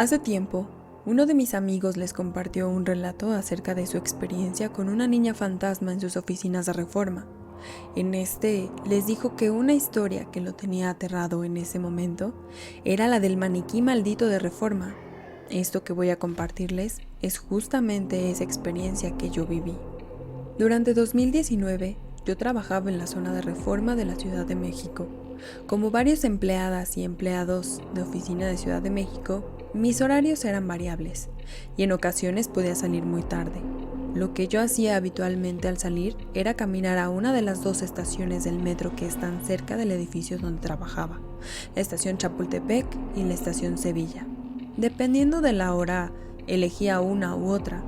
Hace tiempo, uno de mis amigos les compartió un relato acerca de su experiencia con una niña fantasma en sus oficinas de Reforma. En este, les dijo que una historia que lo tenía aterrado en ese momento era la del maniquí maldito de Reforma. Esto que voy a compartirles es justamente esa experiencia que yo viví. Durante 2019, yo trabajaba en la zona de Reforma de la Ciudad de México. Como varios empleadas y empleados de oficina de Ciudad de México, mis horarios eran variables y en ocasiones podía salir muy tarde. Lo que yo hacía habitualmente al salir era caminar a una de las dos estaciones del metro que están cerca del edificio donde trabajaba, la estación Chapultepec y la estación Sevilla. Dependiendo de la hora, elegía una u otra,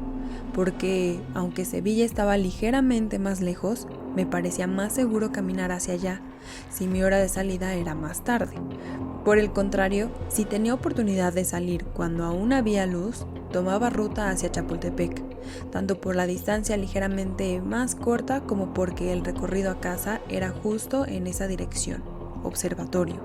porque aunque Sevilla estaba ligeramente más lejos, me parecía más seguro caminar hacia allá si mi hora de salida era más tarde. Por el contrario, si tenía oportunidad de salir cuando aún había luz, tomaba ruta hacia Chapultepec, tanto por la distancia ligeramente más corta como porque el recorrido a casa era justo en esa dirección, observatorio.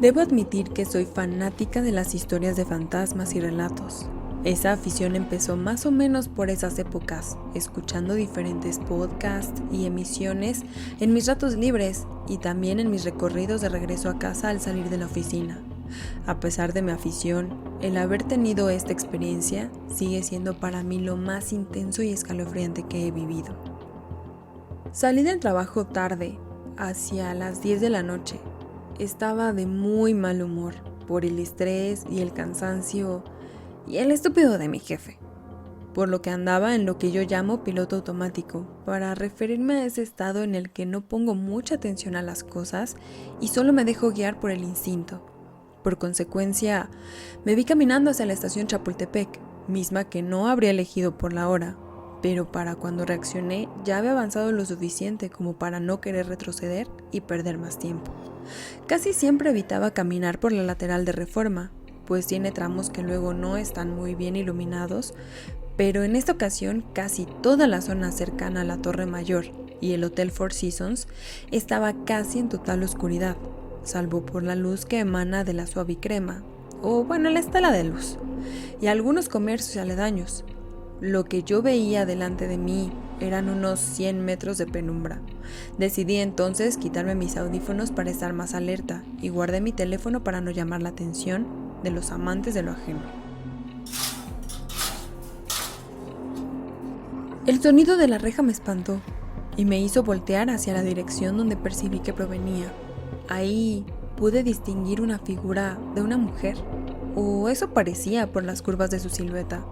Debo admitir que soy fanática de las historias de fantasmas y relatos. Esa afición empezó más o menos por esas épocas, escuchando diferentes podcasts y emisiones en mis ratos libres y también en mis recorridos de regreso a casa al salir de la oficina. A pesar de mi afición, el haber tenido esta experiencia sigue siendo para mí lo más intenso y escalofriante que he vivido. Salí del trabajo tarde, hacia las 10 de la noche. Estaba de muy mal humor por el estrés y el cansancio y el estúpido de mi jefe, por lo que andaba en lo que yo llamo piloto automático, para referirme a ese estado en el que no pongo mucha atención a las cosas y solo me dejo guiar por el instinto. Por consecuencia, me vi caminando hacia la estación Chapultepec, misma que no habría elegido por la hora, pero para cuando reaccioné ya había avanzado lo suficiente como para no querer retroceder y perder más tiempo. Casi siempre evitaba caminar por la lateral de Reforma, pues tiene tramos que luego no están muy bien iluminados, pero en esta ocasión casi toda la zona cercana a la Torre Mayor y el Hotel Four Seasons estaba casi en total oscuridad, salvo por la luz que emana de la Suavicrema, o bueno, la estela de luz, y algunos comercios aledaños. Lo que yo veía delante de mí eran unos 100 metros de penumbra. Decidí entonces quitarme mis audífonos para estar más alerta y guardé mi teléfono para no llamar la atención de los amantes de lo ajeno. El sonido de la reja me espantó y me hizo voltear hacia la dirección donde percibí que provenía. Ahí pude distinguir una figura de una mujer, o eso parecía por las curvas de su silueta,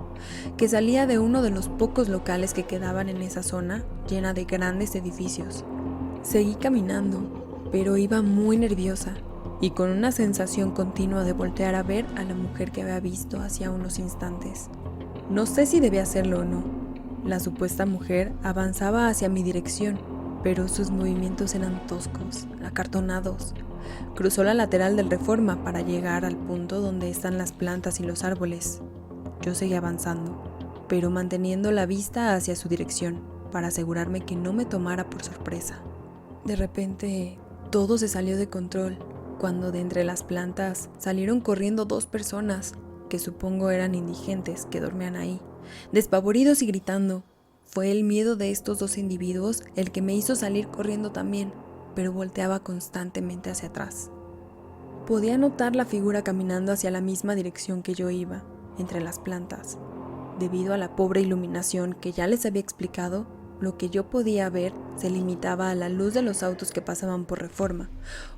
que salía de uno de los pocos locales que quedaban en esa zona llena de grandes edificios. Seguí caminando, pero iba muy nerviosa y con una sensación continua de voltear a ver a la mujer que había visto hacía unos instantes. No sé si debía hacerlo o no. La supuesta mujer avanzaba hacia mi dirección, pero sus movimientos eran toscos, acartonados. Cruzó la lateral del Reforma para llegar al punto donde están las plantas y los árboles. Yo seguí avanzando, pero manteniendo la vista hacia su dirección, para asegurarme que no me tomara por sorpresa. De repente, todo se salió de control, cuando de entre las plantas salieron corriendo dos personas, que supongo eran indigentes que dormían ahí, despavoridos y gritando. Fue el miedo de estos dos individuos el que me hizo salir corriendo también, pero volteaba constantemente hacia atrás. Podía notar la figura caminando hacia la misma dirección que yo iba, entre las plantas. Debido a la pobre iluminación que ya les había explicado, lo que yo podía ver se limitaba a la luz de los autos que pasaban por Reforma,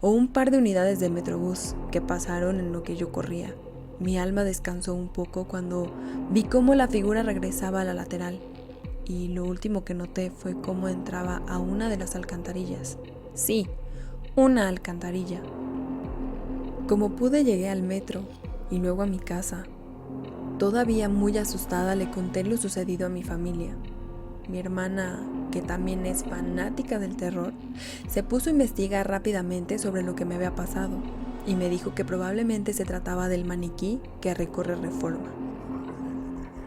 o un par de unidades de Metrobús que pasaron en lo que yo corría. Mi alma descansó un poco cuando vi cómo la figura regresaba a la lateral, y lo último que noté fue cómo entraba a una de las alcantarillas. Sí, una alcantarilla. Como pude, llegué al metro y luego a mi casa. Todavía muy asustada le conté lo sucedido a mi familia. Mi hermana, que también es fanática del terror, se puso a investigar rápidamente sobre lo que me había pasado y me dijo que probablemente se trataba del maniquí que recorre Reforma.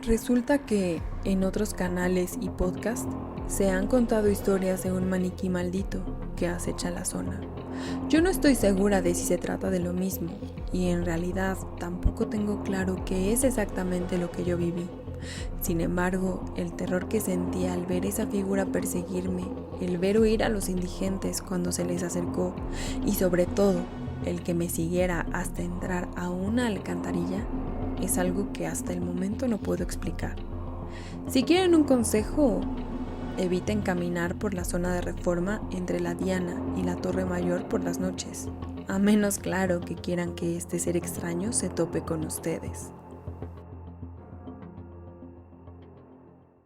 Resulta que en otros canales y podcasts se han contado historias de un maniquí maldito que acecha la zona, Yo no estoy segura de si se trata de lo mismo, y en realidad tampoco tengo claro qué es exactamente lo que yo viví. Sin embargo, el terror que sentí al ver esa figura perseguirme, el ver huir a los indigentes cuando se les acercó, y sobre todo, el que me siguiera hasta entrar a una alcantarilla, es algo que hasta el momento no puedo explicar. Si quieren un consejo, eviten caminar por la zona de Reforma entre la Diana y la Torre Mayor por las noches, a menos claro que quieran que este ser extraño se tope con ustedes.